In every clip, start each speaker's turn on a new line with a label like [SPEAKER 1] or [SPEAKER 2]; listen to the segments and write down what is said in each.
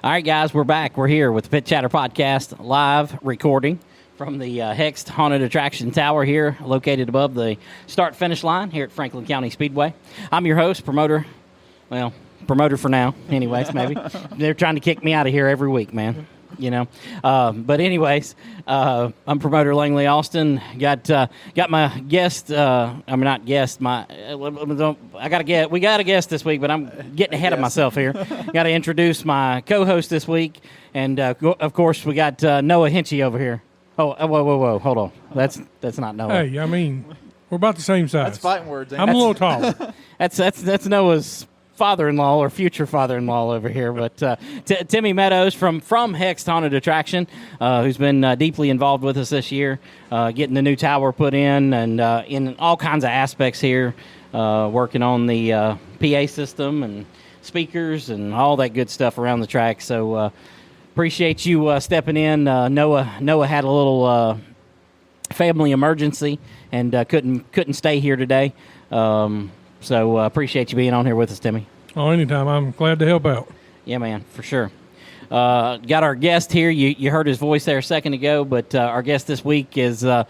[SPEAKER 1] All right, guys, we're back. We're here with the Pit Chatter Podcast, live recording from the Hext Haunted Attraction Tower here, located above the start-finish line here at Franklin County Speedway. I'm your host, promoter for now, anyways, maybe. They're trying to kick me out of here every week, man. But anyways, I'm promoter Langley Austin. Got my guest. Not guest. We got a guest this week, but I'm getting ahead of myself here. Got to introduce my co-host this week, and of course we got Noah Hinchy over here. Oh, whoa, hold on. That's not Noah.
[SPEAKER 2] Hey, we're about the same size.
[SPEAKER 3] That's fighting words.
[SPEAKER 2] I'm a little taller.
[SPEAKER 1] That's Noah's father-in-law or future father-in-law over here, but Timmy Meadows from Hext Haunted Attraction, who's been deeply involved with us this year, getting the new tower put in and in all kinds of aspects here, working on the PA system and speakers and all that good stuff around the track. So appreciate you stepping in. Noah had a little family emergency and couldn't stay here today. So appreciate you being on here with us, Timmy.
[SPEAKER 2] Oh, anytime. I'm glad to help out.
[SPEAKER 1] Yeah, man, for sure. Got our guest here. You heard his voice there a second ago, but our guest this week is the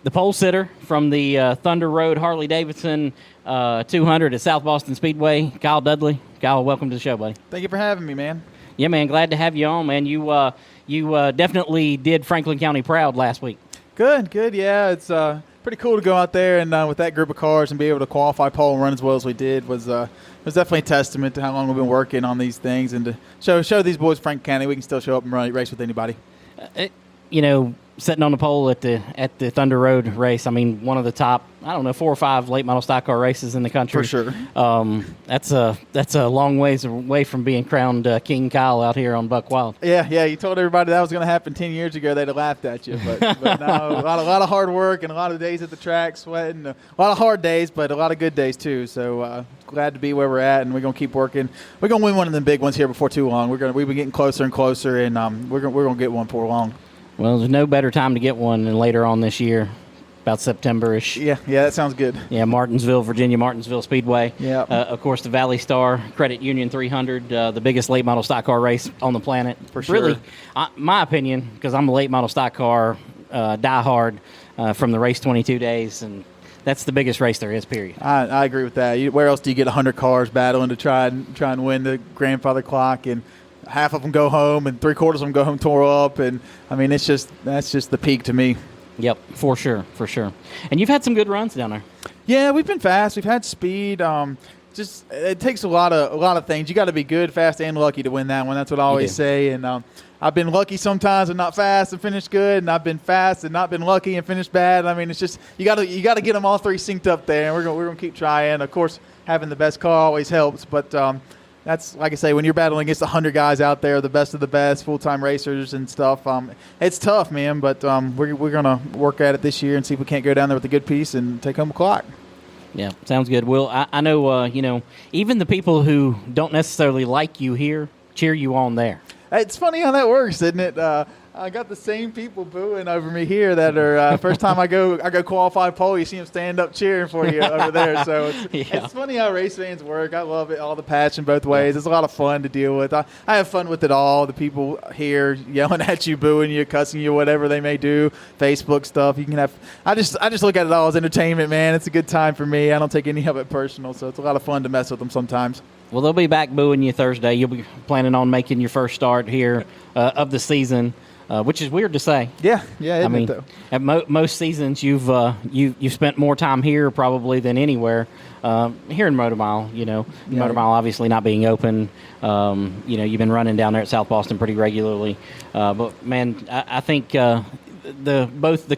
[SPEAKER 1] pole sitter from the Thunder Road Harley-Davidson 200 at South Boston Speedway, Kyle Dudley. Kyle, welcome to the show, buddy.
[SPEAKER 3] Thank you for having me, man.
[SPEAKER 1] Yeah, man, glad to have you on, man. You definitely did Franklin County proud last week.
[SPEAKER 3] Good. Yeah, it's pretty cool to go out there and with that group of cars and be able to qualify pole and run as well as we did was definitely a testament to how long we've been working on these things and to show these boys Franklin County we can still show up and race with anybody.
[SPEAKER 1] Sitting on the pole at the Thunder Road race, one of the top, 4 or 5 late model stock car races in the country.
[SPEAKER 3] For sure.
[SPEAKER 1] That's a long ways away from being crowned King Kyle out here on Buck Wild.
[SPEAKER 3] Yeah. You told everybody that was going to happen 10 years ago. They'd have laughed at you. But no, a lot of hard work and a lot of days at the track, sweating. A lot of hard days, but a lot of good days too. So glad to be where we're at, and we're going to keep working. We're going to win one of the big ones here before too long. We've been getting closer and closer, and we're going to get one before long.
[SPEAKER 1] Well, there's no better time to get one than later on this year, about September-ish.
[SPEAKER 3] Yeah, that sounds good.
[SPEAKER 1] Yeah, Virginia Martinsville Speedway.
[SPEAKER 3] Yeah.
[SPEAKER 1] Of course, the Valley Star Credit Union 300, the biggest late model stock car race on the planet.
[SPEAKER 3] For sure.
[SPEAKER 1] Really, my opinion, because I'm a late model stock car diehard from the race 22 days, and that's the biggest race there is, period.
[SPEAKER 3] I agree with that. Where else do you get 100 cars battling to try and win the grandfather clock, and half of them go home and 3/4 of them go home tore up, and that's just the peak to me.
[SPEAKER 1] Yep, for sure. And you've had some good runs down there.
[SPEAKER 3] Yeah, we've been fast. We've had speed. It takes a lot of things. You got to be good, fast, and lucky to win that one. That's what I always say. And I've been lucky sometimes and not fast and finished good, and I've been fast and not been lucky and finished bad. It's just you got to get them all three synced up there, and we're gonna keep trying. Of course, having the best car always helps, but that's, like I say, when you're battling against 100 guys out there, the best of the best, full-time racers and stuff, it's tough, man, but we're going to work at it this year and see if we can't go down there with a good piece and take home a clock.
[SPEAKER 1] Yeah, sounds good. Well, I know, even the people who don't necessarily like you here cheer you on there.
[SPEAKER 3] It's funny how that works, isn't it? I got the same people booing over me here that are first time I go qualify pole, you see them stand up cheering for you over there. So it's funny how race fans work. I love it, all the passion both ways. It's a lot of fun to deal with. I have fun with it all. The people here yelling at you, booing you, cussing you, whatever they may do, Facebook stuff. You can have. I just look at it all as entertainment, man. It's a good time for me. I don't take any of it personal, so it's a lot of fun to mess with them sometimes.
[SPEAKER 1] Well, they'll be back booing you Thursday. You'll be planning on making your first start here of the season. Which is weird to say.
[SPEAKER 3] Yeah, isn't it, though?
[SPEAKER 1] At most seasons, you've spent more time here probably than anywhere. Here in Motor Mile, Motor Mile obviously not being open. You've been running down there at South Boston pretty regularly. But man, I think the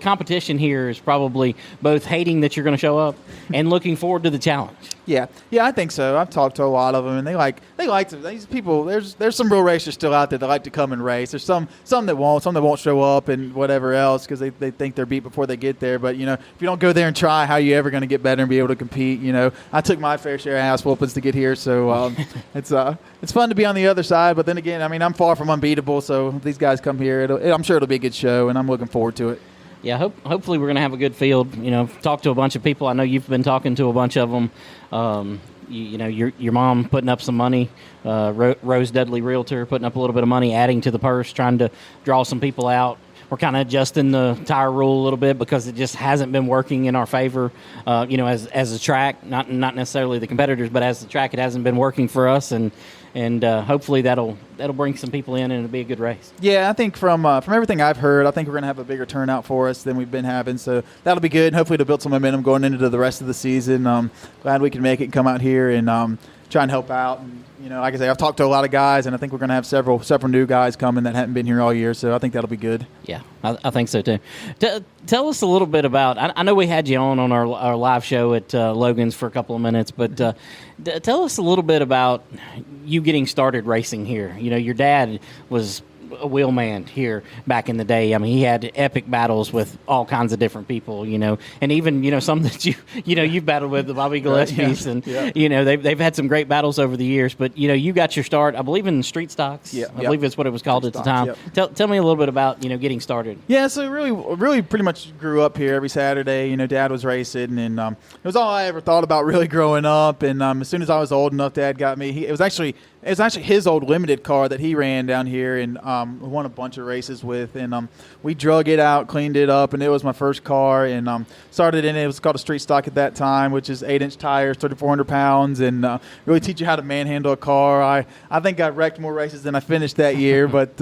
[SPEAKER 1] competition here is probably both hating that you're going to show up and looking forward to the challenge.
[SPEAKER 3] Yeah, I think so. I've talked to a lot of them, and they like to, these people. There's some real racers still out there that like to come and race. There's some that won't show up and whatever else because they think they're beat before they get there. But if you don't go there and try, how are you ever going to get better and be able to compete? I took my fair share of ass whoopings to get here, so it's fun to be on the other side. But then again, I'm far from unbeatable. So if these guys come here, I'm sure it'll be a good show, and I'm looking forward to it.
[SPEAKER 1] Yeah, hopefully we're going to have a good field. Talk to a bunch of people. I know you've been talking to a bunch of them. you know, your mom putting up some money, Rose Dudley Realtor putting up a little bit of money, adding to the purse, trying to draw some people out. We're kind of adjusting the tire rule a little bit because it just hasn't been working in our favor. You know, as a track, not necessarily the competitors, but as the track, it hasn't been working for us, and hopefully that'll bring some people in and it'll be a good race.
[SPEAKER 3] Yeah, I think from everything I've heard, I think we're going to have a bigger turnout for us than we've been having. So that'll be good. Hopefully to build some momentum going into the rest of the season. Glad we can make it and come out here and try and help out. And, you know, like I say, I've talked to a lot of guys, and I think we're going to have several new guys coming that haven't been here all year. So I think that'll be good.
[SPEAKER 1] Yeah, I think so too. Tell us a little bit about. I know we had you on our live show at Logan's for a couple of minutes, but tell us a little bit about you getting started racing here. You know, your dad was a wheelman here back in the day. I mean, he had epic battles with all kinds of different people, you know, and even, you know, some that you've battled with, the Bobby Gillespie's, and, you know, they've had some great battles over the years, but, you know, you got your start, I believe, in street stocks. I believe that's what it was called at the time. Tell me a little bit about, you know, getting started.
[SPEAKER 3] Yeah, so really pretty much grew up here every Saturday. You know, Dad was racing, and it was all I ever thought about really growing up, and as soon as I was old enough, Dad got me. It was actually his old limited car that he ran down here and won a bunch of races with. And we drug it out, cleaned it up, and it was my first car. And started in it. It was called a street stock at that time, which is 8-inch tires, 3,400 pounds, and really teach you how to manhandle a car. I think I wrecked more races than I finished that year, but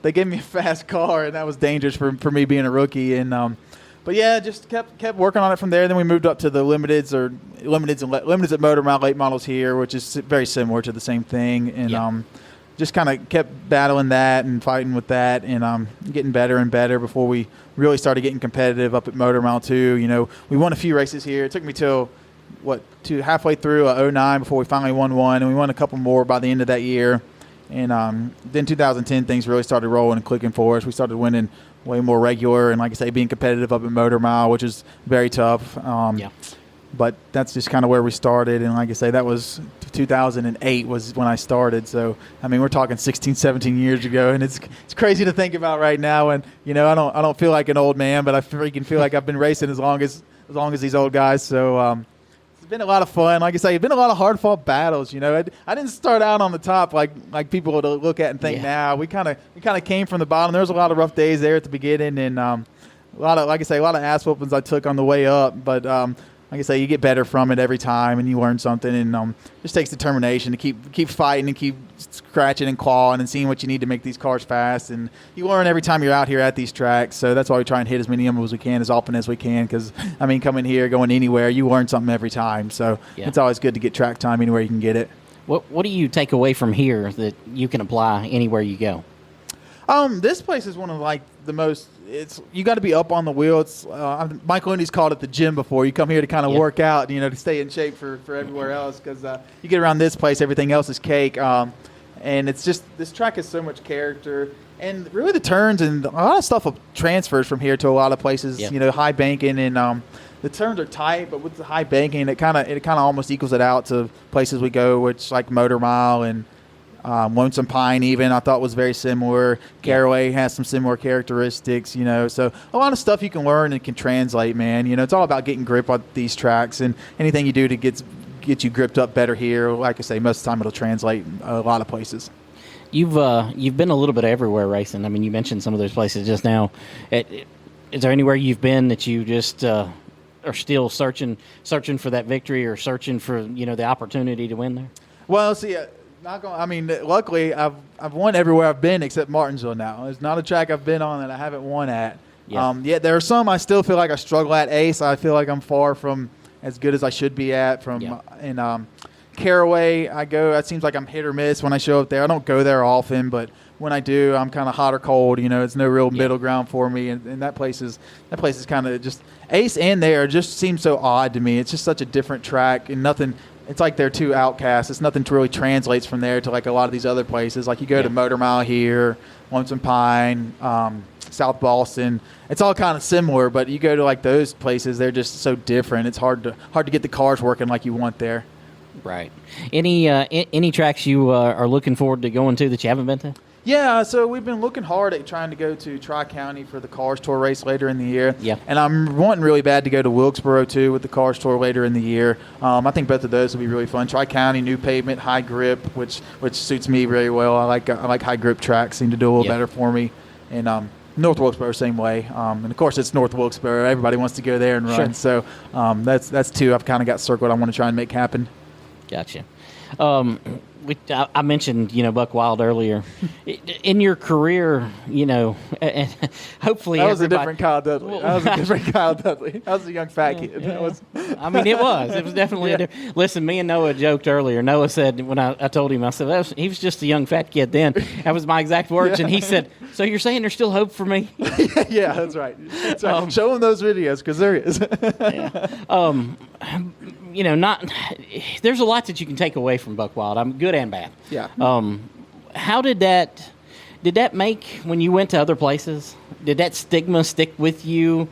[SPEAKER 3] they gave me a fast car, and that was dangerous for me being a rookie. And but yeah, just kept working on it from there. Then we moved up to the limiteds at Motor Mile late models here, which is very similar to the same thing. And just kind of kept battling that and fighting with that, and getting better and better before we really started getting competitive up at Motor Mile 2. You know, we won a few races here. It took me till halfway through 09 before we finally won one, and we won a couple more by the end of that year. And then 2010 things really started rolling and clicking for us. We started winning way more regular, and like I say, being competitive up at Motor Mile, which is very tough. But that's just kind of where we started, and like I say, that was 2008 was when I started. So I mean, we're talking 16, 17 years ago, and it's crazy to think about right now. And you know, I don't feel like an old man, but I freaking feel like I've been racing as long as these old guys. So it's been a lot of fun. Like I say, it's been a lot of hard fought battles. You know, I didn't start out on the top like people would look at and think now. We kind of came from the bottom. There was a lot of rough days there at the beginning, and a lot of ass whoopings I took on the way up. But like I say, you get better from it every time, and you learn something, and just takes determination to keep fighting and keep scratching and clawing and seeing what you need to make these cars fast. And you learn every time you're out here at these tracks. So that's why we try and hit as many of them as we can, as often as we can, because I mean, coming here, going anywhere, you learn something every time. So it's always good to get track time anywhere you can get it.
[SPEAKER 1] What do you take away from here that you can apply anywhere you go?
[SPEAKER 3] This place is one of the most. You got to be up on the wheel. It's Mike Looney's called it the gym before. You come here to kind of work out, you know, to stay in shape for everywhere else, because you get around this place, everything else is cake. And it's just, this track has so much character, and really the turns and a lot of stuff transfers from here to a lot of places. You know, high banking, and the turns are tight, but with the high banking, it kind of almost equals it out to places we go, which like Motor Mile and Lonesome Pine even I thought was very similar. Caraway has some similar characteristics, you know. So a lot of stuff you can learn and can translate, man. You know, it's all about getting grip on these tracks, and anything you do to get you gripped up better here, like I say, most of the time it'll translate a lot of places.
[SPEAKER 1] You've been a little bit everywhere racing. I mean, you mentioned some of those places just now. Is there anywhere you've been that you just are still searching for that victory, or searching for, you know, the opportunity to win there?
[SPEAKER 3] Well, see. Luckily, I've won everywhere I've been except Martinsville now. There's not a track I've been on that I haven't won at. Yet there are some I still feel like I struggle at. Ace, I feel like I'm far from as good as I should be at. Caraway, it seems like I'm hit or miss when I show up there. I don't go there often, but when I do, I'm kind of hot or cold. You know, it's no real middle ground for me. And that place is kind of just Ace and there just seems so odd to me. It's just such a different track, and nothing. It's like they're two outcasts. It's nothing really translates from there to like a lot of these other places. Like you go to Motor Mile here, Lonesome Pine, South Boston. It's all kind of similar, but you go to like those places, they're just so different. It's hard to get the cars working like you want there.
[SPEAKER 1] Right. Any tracks you are looking forward to going to that you haven't been to?
[SPEAKER 3] Yeah, so we've been looking hard at trying to go to Tri-County for the Cars Tour race later in the year.
[SPEAKER 1] Yeah.
[SPEAKER 3] And I'm wanting really bad to go to Wilkesboro, too, with the Cars Tour later in the year. I think both of those will be really fun. Tri-County, new pavement, high grip, which suits me very well. I like high grip tracks, seem to do a little better for me. And North Wilkesboro, same way. And, of course, it's North Wilkesboro. Everybody wants to go there and run.
[SPEAKER 1] Sure.
[SPEAKER 3] So that's two I've kind of got circled I want to try and make happen.
[SPEAKER 1] Gotcha. I mentioned, Buck Wild earlier. In your career, and hopefully
[SPEAKER 3] that was a
[SPEAKER 1] everybody-
[SPEAKER 3] different Kyle Dudley. That was a different Kyle Dudley. That was a young fat kid.
[SPEAKER 1] Yeah.
[SPEAKER 3] That was,
[SPEAKER 1] I mean, it was definitely a different. Listen, me and Noah joked earlier. Noah said when I told him, I said, he was just a young fat kid then. That was my exact words. And he said, so you're saying there's still hope for me?
[SPEAKER 3] yeah, that's right. That's right. Show him those videos because there is.
[SPEAKER 1] There's a lot that you can take away from Buck Wild. I'm good and bad.
[SPEAKER 3] Yeah.
[SPEAKER 1] How did that make when you went to other places? Did that stigma stick with you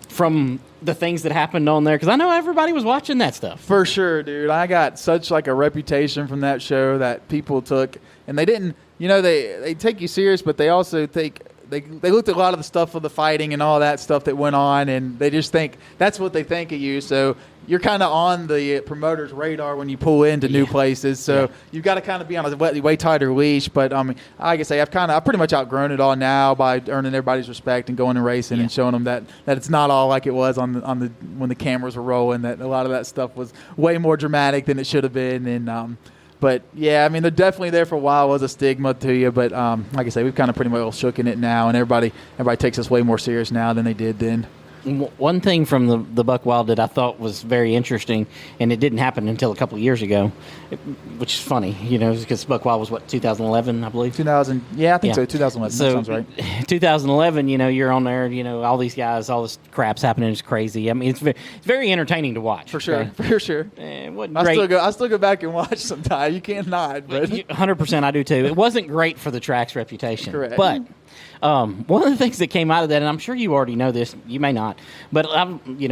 [SPEAKER 1] from the things that happened on there? Because I know everybody was watching that stuff.
[SPEAKER 3] For sure, dude. I got such like a reputation from that show that people took, and they didn't. They take you serious, but they also take. They looked at a lot of the stuff of the fighting and all that stuff that went on, and they just think that's what they think of you. So you're kind of on the promoter's radar when you pull into new places. So you've got to kind of be on a way tighter leash. But like I say, I've pretty much outgrown it all now by earning everybody's respect and going and racing and showing them that it's not all like it was on the when the cameras were rolling. That a lot of that stuff was way more dramatic than it should have been. And but yeah, I mean, they're definitely there for a while. Was a stigma to you, but like I say, we've kind of pretty well shook in it now, and everybody takes us way more serious now than they did then.
[SPEAKER 1] One thing from the Buck Wild that I thought was very interesting, and it didn't happen until a couple of years ago, which is funny, because Buck Wild was, 2011, I believe?
[SPEAKER 3] 2000, yeah, I think so, 2011,
[SPEAKER 1] so,
[SPEAKER 3] that sounds right.
[SPEAKER 1] 2011, you're on there, all these guys, all this crap's happening, it's crazy. I mean, it's very entertaining to watch.
[SPEAKER 3] For sure,
[SPEAKER 1] okay?
[SPEAKER 3] for sure.
[SPEAKER 1] It wasn't great.
[SPEAKER 3] I still go back and watch sometimes. You can't not, but
[SPEAKER 1] 100% I do too. It wasn't great for the track's reputation.
[SPEAKER 3] Correct.
[SPEAKER 1] But one of the things that came out of that, and I'm sure you already know this, you may not, but I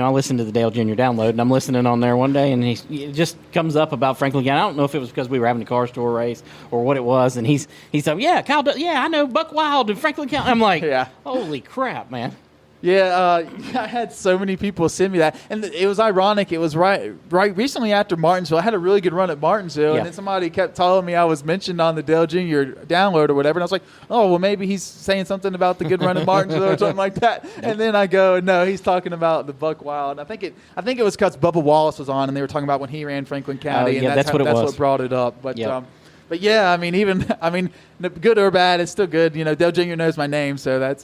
[SPEAKER 1] listened to the Dell Jr. download, and I'm listening on there one day, and it just comes up about Franklin County. I don't know if it was because we were having a car store race or what it was, and he's like, Kyle, I know Buck Wild and Franklin County. I'm like, holy crap, man.
[SPEAKER 3] Yeah, I had so many people send me that, and it was ironic. It was right recently after Martinsville. I had a really good run at Martinsville, and then somebody kept telling me I was mentioned on the Dell Jr. download or whatever, and I was like, oh, well, maybe he's saying something about the good run at Martinsville or something like that. And then I go, no, he's talking about the Buck Wild. I think it was because Bubba Wallace was on, and they were talking about when he ran Franklin County, and that's what brought it up. But yeah, I mean, good or bad, it's still good. Dell Jr. knows my name, so that's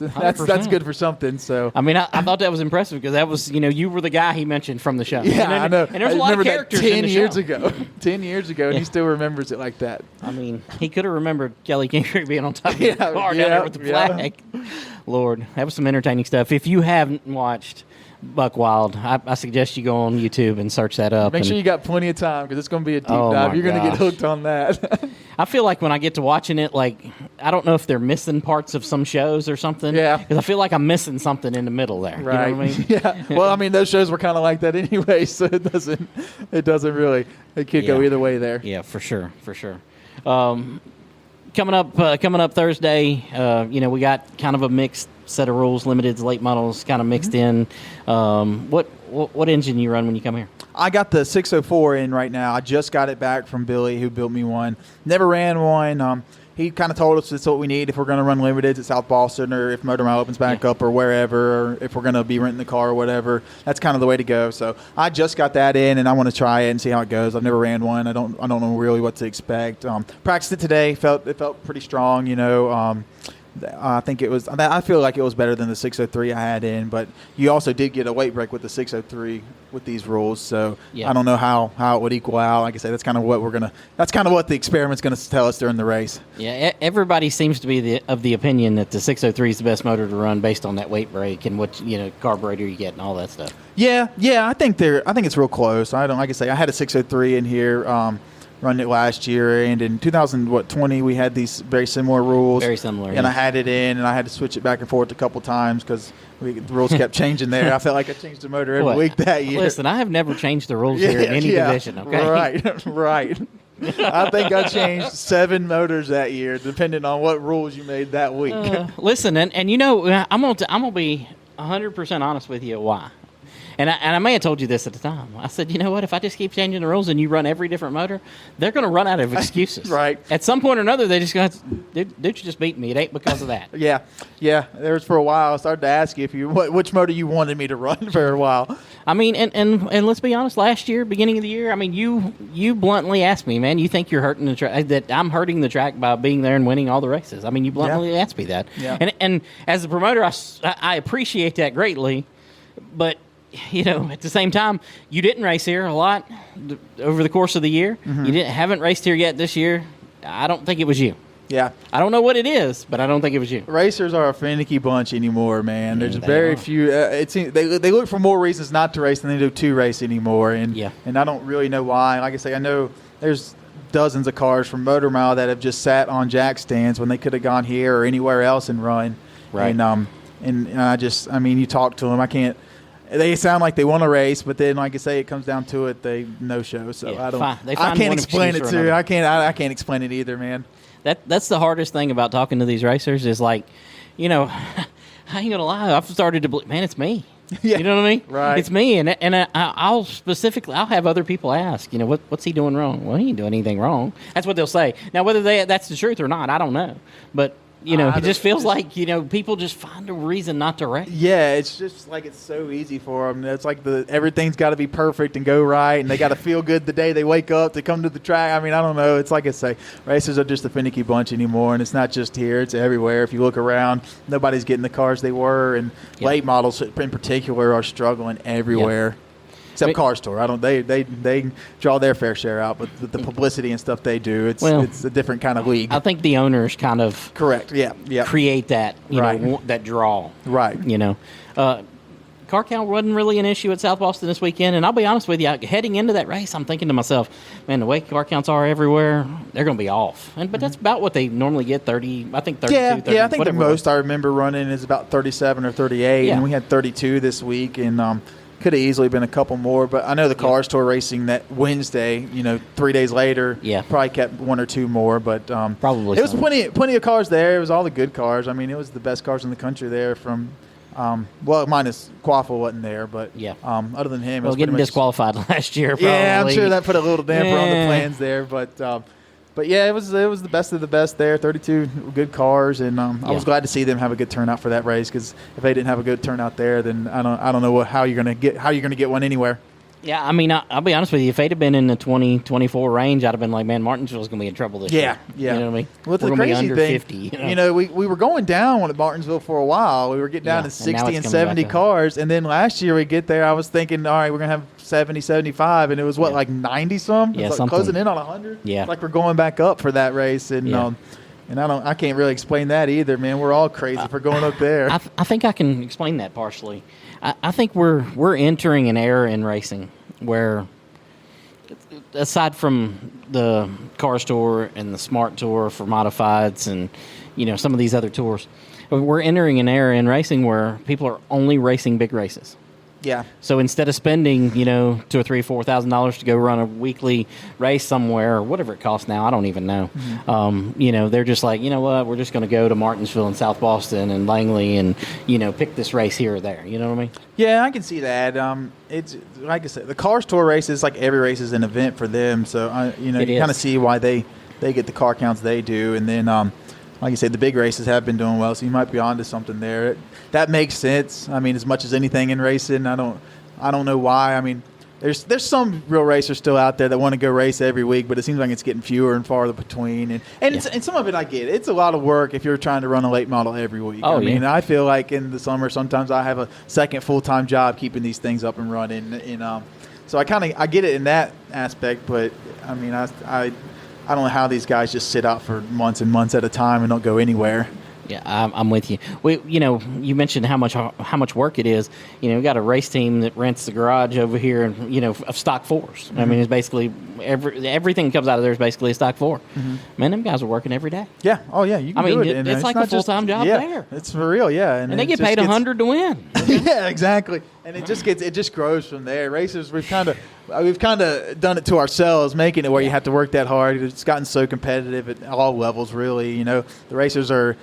[SPEAKER 3] good for something. So
[SPEAKER 1] I mean, I thought that was impressive because that was you were the guy he mentioned from the show.
[SPEAKER 3] Yeah, I know.
[SPEAKER 1] And there's a lot of characters
[SPEAKER 3] that 10
[SPEAKER 1] in the
[SPEAKER 3] years
[SPEAKER 1] show.
[SPEAKER 3] ago. 10 years ago, and he still remembers it like that.
[SPEAKER 1] I mean, he could have remembered Kelly King being on top of the car down there with the flag. Lord, that was some entertaining stuff. If you haven't watched Buck Wild, I suggest you go on YouTube and search that up.
[SPEAKER 3] Make sure you got plenty of time because it's going to be a deep dive. You're going to get hooked on that.
[SPEAKER 1] I feel like when I get to watching it, like, I don't know if they're missing parts of some shows or something.
[SPEAKER 3] Yeah.
[SPEAKER 1] Because I feel like I'm missing something in the middle there.
[SPEAKER 3] Right.
[SPEAKER 1] You know what I mean?
[SPEAKER 3] Yeah. Well, I mean, those shows were kind of like that anyway, so it doesn't really, it could go either way there.
[SPEAKER 1] Yeah, for sure. Coming up Thursday, we got kind of a mixed set of rules, limiteds, late models, kind of mixed in. What engine you run when you come here?
[SPEAKER 3] I got the 604 in right now. I just got it back from Billy, who built me one. Never ran one. He kind of told us it's what we need if we're going to run limiteds at South Boston, or if Motor Mile opens back up, or wherever, or if we're going to be renting the car or whatever. That's kind of the way to go. So I just got that in, and I want to try it and see how it goes. I've never ran one. I don't know really what to expect. Practiced it today. It felt pretty strong. I think it was. I feel like it was better than the 603 I had in, but you also did get a weight break with the 603 with these rules. So I don't know how it would equal out. Like I said, that's kind of what the experiment's gonna tell us during the race.
[SPEAKER 1] Yeah, everybody seems to be of the opinion that the 603 is the best motor to run based on that weight break and what carburetor you get and all that stuff. Yeah,
[SPEAKER 3] I think it's real close. I had a 603 in here. Run it last year, and in 2020 we had these very similar rules.
[SPEAKER 1] Very similar,
[SPEAKER 3] and I had it in, and I had to switch it back and forth a couple times because the rules kept changing there. I felt like I changed the motor every week that year.
[SPEAKER 1] Listen, I have never changed the rules here in any division. Okay,
[SPEAKER 3] right. I think I changed 7 motors that year, depending on what rules you made that week.
[SPEAKER 1] Listen, and you know, I'm gonna be 100% honest with you. Why? And I may have told you this at the time. I said, you know what? If I just keep changing the rules and you run every different motor, they're going to run out of excuses.
[SPEAKER 3] Right.
[SPEAKER 1] At some point or another, they just going to, dude, you just beat me. It ain't because of that.
[SPEAKER 3] Yeah. There was for a while. I started to ask you which motor you wanted me to run for a while.
[SPEAKER 1] I mean, and let's be honest. Last year, beginning of the year, I mean, you bluntly asked me, man, you think you're hurting the track? That I'm hurting the track by being there and winning all the races. I mean, you bluntly asked me that.
[SPEAKER 3] Yeah.
[SPEAKER 1] And as a promoter, I appreciate that greatly, but. You know, at the same time, you didn't race here a lot over the course of the year. Mm-hmm. You haven't raced here yet this year. I don't think it was you.
[SPEAKER 3] Yeah.
[SPEAKER 1] I don't know what it is, but I don't think it was you.
[SPEAKER 3] Racers are a finicky bunch anymore, man. There's very few. It seems they look for more reasons not to race than they do to race anymore. And I don't really know why. Like I say, I know there's dozens of cars from Motor Mile that have just sat on jack stands when they could have gone here or anywhere else and run.
[SPEAKER 1] Right.
[SPEAKER 3] And I mean, you talk to them. I can't. They sound like they want to race, but then, like I say, it comes down to it, they no show. So I can't explain it to you. I can't explain it either, man.
[SPEAKER 1] That's the hardest thing about talking to these racers is like, you know, I ain't gonna lie, I've started to believe, man, it's me.
[SPEAKER 3] Yeah.
[SPEAKER 1] You know what I mean?
[SPEAKER 3] Right.
[SPEAKER 1] It's me, and I'll have other people ask, you know, what's he doing wrong? Well, he ain't doing anything wrong. That's what they'll say. Now, whether that's the truth or not, I don't know, but. You know, it just feels like, you know, people just find a reason not to race.
[SPEAKER 3] Yeah, it's just like it's so easy for them. It's like everything's got to be perfect and go right, and they got to feel good the day they wake up to come to the track. I mean, I don't know. It's like I say, racers are just a finicky bunch anymore, and it's not just here. It's everywhere. If you look around, nobody's getting the cars they were, and late models in particular are struggling everywhere. Except Car Store, they draw their fair share out, but the publicity and stuff they do, it's a different kind of league.
[SPEAKER 1] I think the owners kind of
[SPEAKER 3] correct,
[SPEAKER 1] create that know, that draw,
[SPEAKER 3] right?
[SPEAKER 1] You know, car count wasn't really an issue at South Boston this weekend, and I'll be honest with you, heading into that race, I'm thinking to myself, man, the way car counts are everywhere, they're going to be off, but that's about what they normally get. 30, I think 32. 30,
[SPEAKER 3] I think the most I remember running is about 37 or 38, and we had 32 this week, and could have easily been a couple more, but I know the Car Store racing that Wednesday, 3 days later, probably kept 1 or 2 more, but
[SPEAKER 1] probably
[SPEAKER 3] it was plenty of cars there. It was all the good cars. I mean, it was the best cars in the country there from, minus Quaffle wasn't there, but other than him, it was
[SPEAKER 1] getting disqualified last year. Probably.
[SPEAKER 3] Yeah, I'm sure that put a little damper on the plans there, but yeah, it was the best of the best there. 32 good cars, and I was glad to see them have a good turnout for that race, because if they didn't have a good turnout there, then I don't know how you're gonna get one anywhere.
[SPEAKER 1] Yeah, I mean, I'll be honest with you. If they'd have been in the 20-24 range, I'd have been like, man, Martinsville's going to be in trouble this year.
[SPEAKER 3] Yeah.
[SPEAKER 1] You know what I mean?
[SPEAKER 3] Well, the crazy thing, we were going down at Martinsville for a while. We were getting down to 60 and 70 cars. And then last year we get there, I was thinking, all right, we're going to have 70, 75. And it was, like 90-some?
[SPEAKER 1] Yeah,
[SPEAKER 3] something. Closing in on 100?
[SPEAKER 1] Yeah.
[SPEAKER 3] It's like we're going back up for that race. And I can't really explain that either, man. We're all crazy for going up there.
[SPEAKER 1] I think I can explain that partially. I think we're entering an era in racing where, aside from the Car Store and the Smart Tour for modifieds and some of these other tours, we're entering an era in racing where people are only racing big races.
[SPEAKER 3] Yeah.
[SPEAKER 1] So instead of spending, $2,000 or $3,000-$4,000 to go run a weekly race somewhere, or whatever it costs now, I don't even know. Mm-hmm. They're just like, you know what, we're just going to go to Martinsville and South Boston and Langley and, pick this race here or there. You know what I mean? Yeah,
[SPEAKER 3] I can see that. It's like I said, the Cars Tour races, like every race is an event for them. So, you kind of see why they get the car counts they do. And then, like you said, the big races have been doing well, so you might be onto something there. That makes sense. I mean, as much as anything in racing, I don't know why. I mean, there's some real racers still out there that want to go race every week, but it seems like it's getting fewer and farther between. And some of it I get. It's a lot of work if you're trying to run a late model every week. I feel like in the summer sometimes I have a second full-time job keeping these things up and running. And so I get it in that aspect, but I mean, I don't know how these guys just sit out for months and months at a time and don't go anywhere.
[SPEAKER 1] Yeah, I'm with you. You mentioned how much work it is. We got a race team that rents the garage over here, and of stock fours. Mm-hmm. I mean, it's basically everything that comes out of there is basically a stock 4. Mm-hmm. Man, them guys are working every day.
[SPEAKER 3] Yeah. Oh yeah. You can do it.
[SPEAKER 1] It's like a full-time job there.
[SPEAKER 3] It's for real. Yeah.
[SPEAKER 1] And they get paid $100 to win.
[SPEAKER 3] Yeah, exactly. And it just grows from there. Racers, we've kind of done it to ourselves, making it where you have to work that hard. It's gotten so competitive at all levels, really. The racers are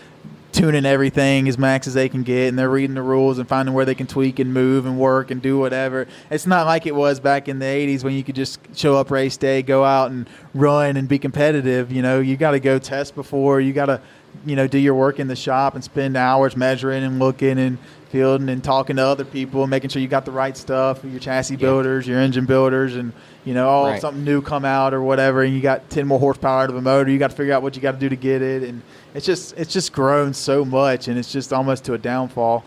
[SPEAKER 3] tuning everything as max as they can get, and they're reading the rules and finding where they can tweak and move and work and do whatever. It's not like it was back in the 80s when you could just show up race day, go out and run and be competitive. You got to go test before. You got to, do your work in the shop and spend hours measuring and looking and fielding and talking to other people and making sure you got the right stuff, your chassis builders, your engine builders, and something new come out or whatever, and you got 10 more horsepower out of a motor. You got to figure out what you got to do to get it, and it's just grown so much, and it's just almost to a downfall.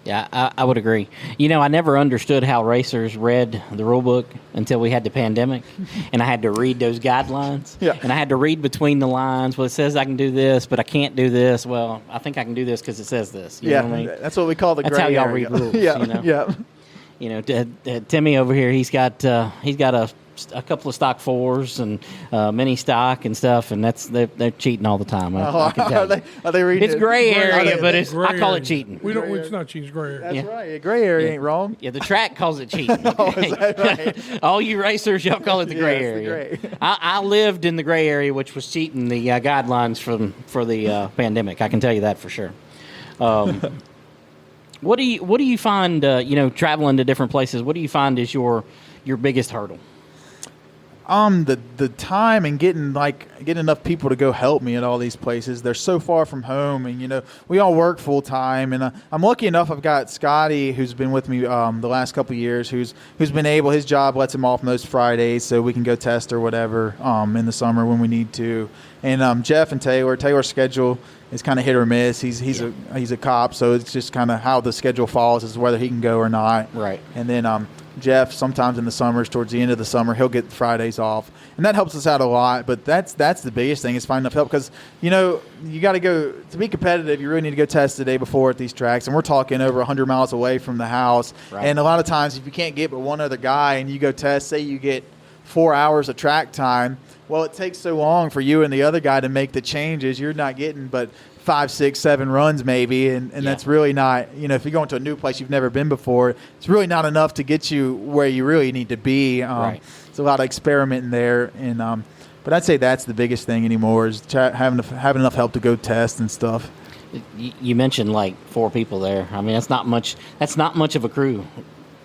[SPEAKER 1] Yeah, I would agree. I never understood how racers read the rule book until we had the pandemic, and I had to read those guidelines.
[SPEAKER 3] Yeah.
[SPEAKER 1] And I had to read between the lines. Well, it says I can do this, but I can't do this. Well, I think I can do this because it says this. You know what I mean?
[SPEAKER 3] That's what we call the
[SPEAKER 1] That's
[SPEAKER 3] gray
[SPEAKER 1] how y'all
[SPEAKER 3] area.
[SPEAKER 1] read rules.
[SPEAKER 3] Yeah.
[SPEAKER 1] Timmy over here, he's got a couple of stock 4s and mini stock and stuff, and they're cheating all the time. I can tell you.
[SPEAKER 3] Are they reading
[SPEAKER 1] it's gray area, but I call it cheating.
[SPEAKER 2] It's not cheating. It's gray area.
[SPEAKER 3] That's right. A gray area ain't wrong.
[SPEAKER 1] Yeah, the track calls it cheating.
[SPEAKER 3] Oh, is that right?
[SPEAKER 1] All you racers, y'all call it the gray area.
[SPEAKER 3] The gray.
[SPEAKER 1] I lived in the gray area, which was cheating the guidelines for the pandemic. I can tell you that for sure. What do you find? Traveling to different places. What do you find is your biggest hurdle?
[SPEAKER 3] The time and getting enough people to go help me at all these places. They're so far from home, and we all work full time. And I'm lucky enough. I've got Scotty, who's been with me the last couple of years, who's been able. His job lets him off most Fridays, so we can go test or whatever in the summer when we need to. And Jeff and Taylor's schedule is kind of hit or miss. He's a cop, so it's just kind of how the schedule falls is whether he can go or not.
[SPEAKER 1] Right.
[SPEAKER 3] And then Jeff, sometimes in the summers, towards the end of the summer, he'll get Fridays off, and that helps us out a lot. But that's the biggest thing is finding enough help, because you got to go to be competitive. You really need to go test the day before at these tracks, and we're talking over 100 miles away from the house. Right. And a lot of times, if you can't get but one other guy, and you go test, say you get 4 hours of track time. Well, it takes so long for you and the other guy to make the changes. You're not getting but 5, 6, 7 runs maybe, and that's really not, if you're going to a new place you've never been before, it's really not enough to get you where you really need to be.
[SPEAKER 1] Right.
[SPEAKER 3] It's a lot of experimenting there, and but I'd say that's the biggest thing anymore is having enough help to go test and stuff.
[SPEAKER 1] You mentioned like 4 people there. I mean, that's not much of a crew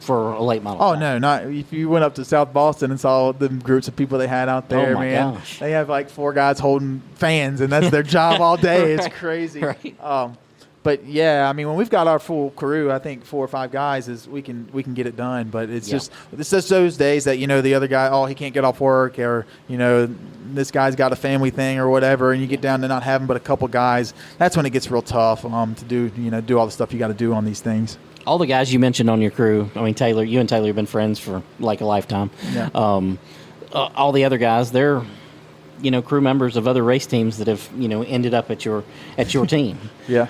[SPEAKER 1] for a late model.
[SPEAKER 3] Oh, no, not if you went up to South Boston and saw the groups of people they had out there,
[SPEAKER 1] oh my
[SPEAKER 3] man.
[SPEAKER 1] Gosh.
[SPEAKER 3] They have like 4 guys holding fans, and that's their job all day.
[SPEAKER 1] Right.
[SPEAKER 3] It's crazy.
[SPEAKER 1] Right.
[SPEAKER 3] But yeah, I mean, when we've got our full crew, I think 4 or 5 guys is we can get it done. But it's just those days that the other guy, he can't get off work, or this guy's got a family thing or whatever, and you get down to not having but a couple guys. That's when it gets real tough to do all the stuff you got to do on these things.
[SPEAKER 1] All the guys you mentioned on your crew, I mean, you and Taylor have been friends for like a lifetime.
[SPEAKER 3] Yeah.
[SPEAKER 1] All the other guys, they're, crew members of other race teams that have, ended up at your team.
[SPEAKER 3] Yeah.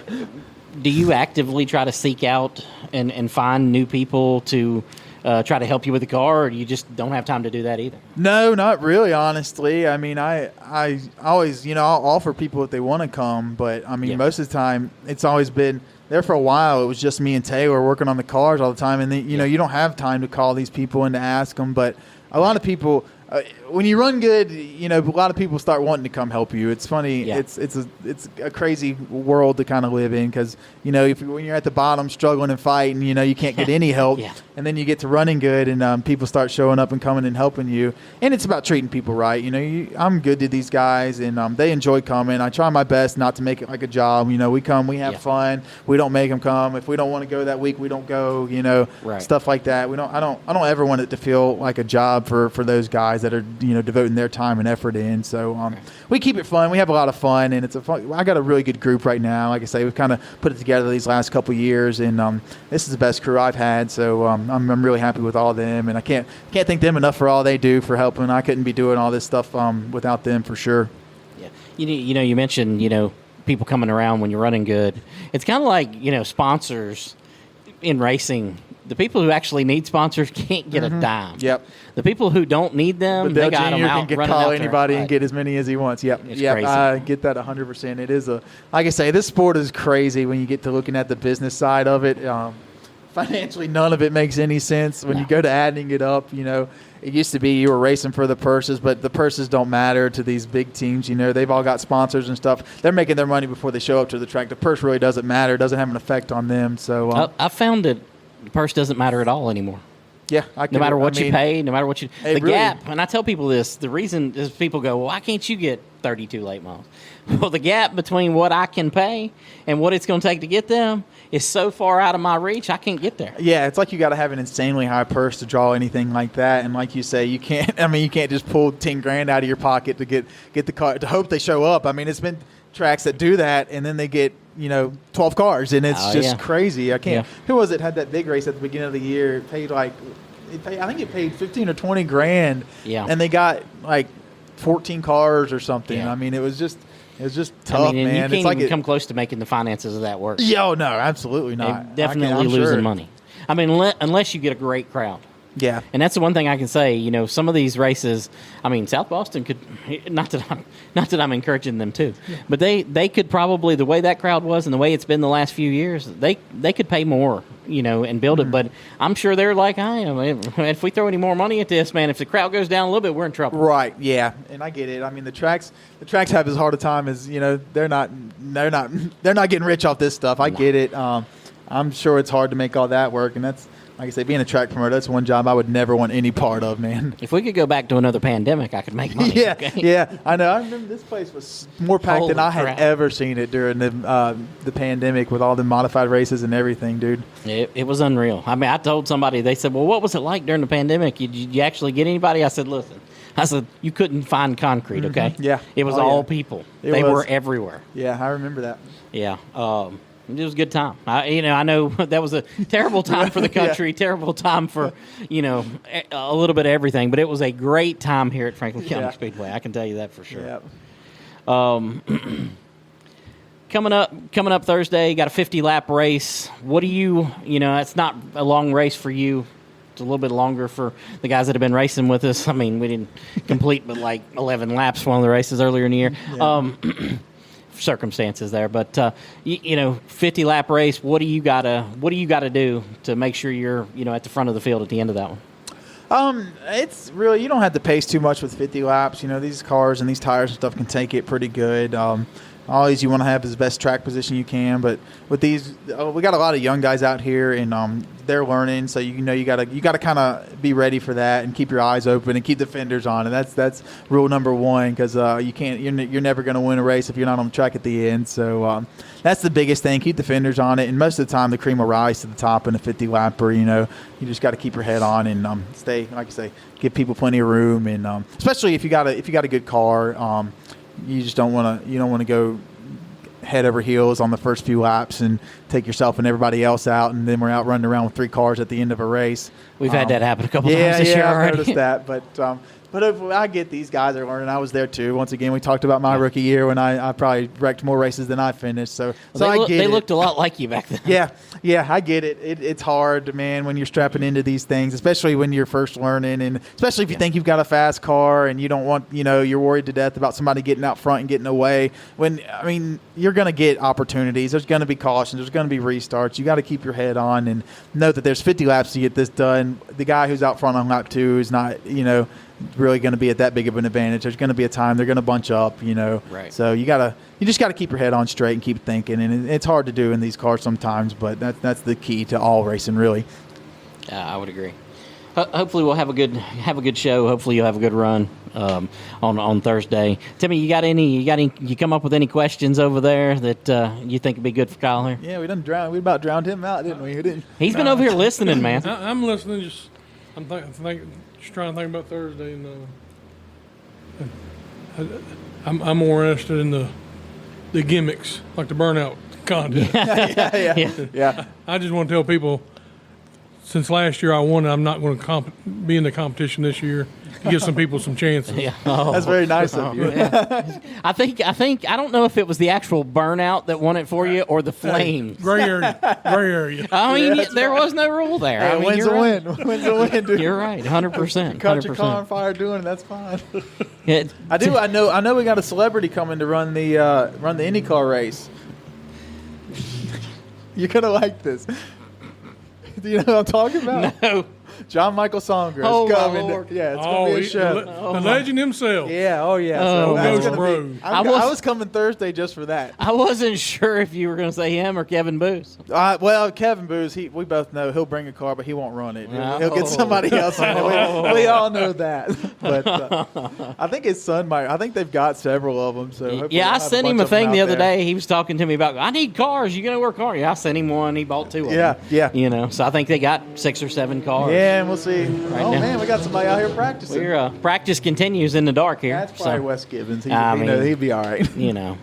[SPEAKER 1] Do you actively try to seek out and find new people to try to help you with the car, or you just don't have time to do that either?
[SPEAKER 3] No, not really, honestly. I mean, I always, I'll offer people if they want to come, but I mean, most of the time it's always been there for a while. It was just me and Taylor working on the cars all the time, and then, you don't have time to call these people and to ask them. But a lot of people, when you run good, a lot of people start wanting to come help you. It's funny.
[SPEAKER 1] Yeah.
[SPEAKER 3] It's a crazy world to kind of live in, because when you're at the bottom struggling and fighting, you can't get any help.
[SPEAKER 1] Yeah.
[SPEAKER 3] And then you get to running good, and people start showing up and coming and helping you. And it's about treating people right. I'm good to these guys, and they enjoy coming. I try my best not to make it like a job. We come, we have fun. We don't make them come. If we don't want to go that week, we don't go.
[SPEAKER 1] Right.
[SPEAKER 3] Stuff like that. I don't ever want it to feel like a job for those guys that are devoting their time and effort in. So we keep it fun. We have a lot of fun, and I got a really good group right now. Like I say, we've kind of put it together these last couple of years, and this is the best crew I've had. So I'm really happy with all of them, and I can't thank them enough for all they do for helping. I couldn't be doing all this stuff without them for sure.
[SPEAKER 1] Yeah, you mentioned people coming around when you're running good. It's kind of like, sponsors in racing. The people who actually need sponsors can't get a dime.
[SPEAKER 3] Yep.
[SPEAKER 1] The people who don't need them,
[SPEAKER 3] But
[SPEAKER 1] they
[SPEAKER 3] Dell
[SPEAKER 1] got them
[SPEAKER 3] Jr.
[SPEAKER 1] out
[SPEAKER 3] can
[SPEAKER 1] running
[SPEAKER 3] call
[SPEAKER 1] out there.
[SPEAKER 3] anybody and
[SPEAKER 1] Right.
[SPEAKER 3] get as many as he wants. Yep.
[SPEAKER 1] It's
[SPEAKER 3] Yep.
[SPEAKER 1] crazy.
[SPEAKER 3] I get that 100%. It is like I say, this sport is crazy when you get to looking at the business side of it. Financially, none of it makes any sense. When you go to adding it up, it used to be you were racing for the purses, but the purses don't matter to these big teams. They've all got sponsors and stuff. They're making their money before they show up to the track. The purse really doesn't matter. It doesn't have an effect on them. So
[SPEAKER 1] I found that the purse doesn't matter at all anymore.
[SPEAKER 3] yeah,
[SPEAKER 1] No matter what you pay, no matter what you the
[SPEAKER 3] really-
[SPEAKER 1] gap. And I tell people this: the reason is people go, "Well, why can't you get 32 late models?" Well, the gap between what I can pay and what it's going to take to get them is so far out of my reach, I can't get there.
[SPEAKER 3] Yeah, it's like you got to have an insanely high purse to draw anything like that. And like you say, you can't. You can't just pull 10 grand out of your pocket to get the car to hope they show up. It's been tracks that do that, and then they get 12 cars, and it's just crazy. I can't.
[SPEAKER 1] Yeah.
[SPEAKER 3] Who was it had that big race at the beginning of the year? It paid I think it paid 15 or 20 grand.
[SPEAKER 1] Yeah.
[SPEAKER 3] And they got like 14 cars or something.
[SPEAKER 1] Yeah.
[SPEAKER 3] It was just tough,
[SPEAKER 1] and
[SPEAKER 3] man.
[SPEAKER 1] you can't
[SPEAKER 3] It's like
[SPEAKER 1] even come close to making the finances of that work.
[SPEAKER 3] Yo, no, absolutely
[SPEAKER 1] They're
[SPEAKER 3] not.
[SPEAKER 1] definitely
[SPEAKER 3] I'm
[SPEAKER 1] losing
[SPEAKER 3] sure.
[SPEAKER 1] money. Unless you get a great crowd.
[SPEAKER 3] Yeah.
[SPEAKER 1] And that's the one thing I can say. Some of these races, South Boston could, not that I'm encouraging them to, but they could probably, the way that crowd was and the way it's been the last few years, they could pay more, and build it. But I'm sure they're like, if we throw any more money at this, man, if the crowd goes down a little bit, we're in trouble.
[SPEAKER 3] Right. Yeah. And I get it. The tracks have as hard a time as they're not getting rich off this stuff. I get it. I'm sure it's hard to make all that work, and that's. Like I say, being a track promoter, that's one job I would never want any part of, man.
[SPEAKER 1] If we could go back to another pandemic, I could make money.
[SPEAKER 3] Yeah,
[SPEAKER 1] okay?
[SPEAKER 3] yeah, I know. I remember this place was more packed than
[SPEAKER 1] Holy
[SPEAKER 3] I had
[SPEAKER 1] crap.
[SPEAKER 3] ever seen it during the pandemic with all the modified races and everything, dude.
[SPEAKER 1] It was unreal. I told somebody, they said, well, what was it like during the pandemic? Did you actually get anybody? I said, listen, you couldn't find concrete, okay?
[SPEAKER 3] Yeah.
[SPEAKER 1] It was
[SPEAKER 3] Oh,
[SPEAKER 1] all
[SPEAKER 3] yeah.
[SPEAKER 1] people.
[SPEAKER 3] It
[SPEAKER 1] They
[SPEAKER 3] was.
[SPEAKER 1] were everywhere.
[SPEAKER 3] Yeah, I remember that.
[SPEAKER 1] Yeah. It was a good time. I know that was a terrible time for the country, terrible time for, a little bit of everything, but it was a great time here at Franklin County
[SPEAKER 3] Yeah.
[SPEAKER 1] Speedway. I can tell you that for sure.
[SPEAKER 3] Yeah.
[SPEAKER 1] Coming up Thursday, got a 50-lap race. What do you, it's not a long race for you. It's a little bit longer for the guys that have been racing with us. We didn't complete but like 11 laps for one of the races earlier in the year.
[SPEAKER 3] Yeah.
[SPEAKER 1] Circumstances there, but 50-lap race. What do you gotta do to make sure you're at the front of the field at the end of that one?
[SPEAKER 3] It's really, you don't have to pace too much with 50 laps. These cars and these tires and stuff can take it pretty good. Always you want to have as best track position you can, but with these, we got a lot of young guys out here, and they're learning. So you gotta kind of be ready for that and keep your eyes open and keep the fenders on. And that's rule number one, because you're never gonna win a race if you're not on the track at the end. So that's the biggest thing. Keep the fenders on it, and most of the time the cream will rise to the top in a 50 lapper. You just got to keep your head on and stay, like I say, give people plenty of room, and especially if you got a good car. You just don't want to go head over heels on the first few laps and take yourself and everybody else out, and then we're out running around with 3 cars at the end of a race.
[SPEAKER 1] We've had that happen a couple times this year
[SPEAKER 3] I've
[SPEAKER 1] already.
[SPEAKER 3] noticed that, but hopefully I get these guys are learning. I was there too. Once again, we talked about my rookie year when I probably wrecked more races than I finished. So I get
[SPEAKER 1] they
[SPEAKER 3] it.
[SPEAKER 1] looked a lot like you back then.
[SPEAKER 3] Yeah, I get it. It's hard, man, when you're strapping into these things, especially when you're first learning, and especially if you think you've got a fast car and you don't want, you're worried to death about somebody getting out front and getting away. You're going to get opportunities. There's going to be cautions. There's going to be restarts. You got to keep your head on and know that there's 50 laps to get this done. The guy who's out front on lap 2 is not, really going to be at that big of an advantage. There's going to be a time they're going to bunch up,
[SPEAKER 1] Right.
[SPEAKER 3] So you just got to keep your head on straight and keep thinking, and it's hard to do in these cars sometimes, but that's the key to all racing, really.
[SPEAKER 1] I would agree. Hopefully we'll have a good show. Hopefully you'll have a good run on Thursday. Timmy, you come up with any questions over there that you think would be good for Kyle here?
[SPEAKER 3] Yeah, we about drowned him out, didn't we?
[SPEAKER 1] He's been over here listening, man.
[SPEAKER 2] I'm listening. I'm just trying to think about Thursday, and I'm more interested in the gimmicks, like the burnout content.
[SPEAKER 3] Yeah.
[SPEAKER 2] I just want to tell people, since last year I won, I'm not going to be in the competition this year to give some people some chances.
[SPEAKER 1] Yeah.
[SPEAKER 3] That's very nice of you.
[SPEAKER 1] Yeah. I think I don't know if it was the actual burnout that won it for you or the flames.
[SPEAKER 2] Gray area.
[SPEAKER 1] I mean, there was no rule there.
[SPEAKER 3] Hey,
[SPEAKER 1] I mean,
[SPEAKER 3] win's a win. Win's a win, dude.
[SPEAKER 1] You're right, 100%.
[SPEAKER 3] Caught your car on fire doing it. That's fine.
[SPEAKER 1] Yeah.
[SPEAKER 3] I know. We got a celebrity coming to run the IndyCar race. You're gonna like this. Do you know what I'm talking about?
[SPEAKER 1] No.
[SPEAKER 3] John Michael Songer is
[SPEAKER 1] Oh, my
[SPEAKER 3] coming.
[SPEAKER 1] Lord.
[SPEAKER 3] Yeah, it's going to be a show.
[SPEAKER 2] The legend himself.
[SPEAKER 3] Yeah, oh, yeah.
[SPEAKER 1] Oh,
[SPEAKER 3] So that's
[SPEAKER 2] Ghost
[SPEAKER 3] gonna
[SPEAKER 2] Road.
[SPEAKER 3] be, I was coming Thursday just for that.
[SPEAKER 1] I wasn't sure if you were going to say him or Kevin Booth.
[SPEAKER 3] Well, Kevin Booth, we both know he'll bring a car, but he won't run it.
[SPEAKER 1] Oh.
[SPEAKER 3] He'll get somebody else in it. We all know that. But I think his son might. I think they've got several of them. So hopefully
[SPEAKER 1] Yeah, I
[SPEAKER 3] we'll have
[SPEAKER 1] sent him
[SPEAKER 3] bunch
[SPEAKER 1] a
[SPEAKER 3] of them
[SPEAKER 1] thing the
[SPEAKER 3] out
[SPEAKER 1] other
[SPEAKER 3] there.
[SPEAKER 1] day. He was talking to me about, I need cars. You going to work car? Yeah, I sent him one. He bought 2 of them.
[SPEAKER 3] Yeah.
[SPEAKER 1] You know, so I think they got 6 or 7 cars.
[SPEAKER 3] Yeah, and we'll see.
[SPEAKER 1] now.
[SPEAKER 3] Man, we got somebody out here practicing.
[SPEAKER 1] We're, practice continues in the dark here.
[SPEAKER 3] That's probably
[SPEAKER 1] so,
[SPEAKER 3] Wes Gibbons.
[SPEAKER 1] I mean,
[SPEAKER 3] He'd be all right.
[SPEAKER 1] you know.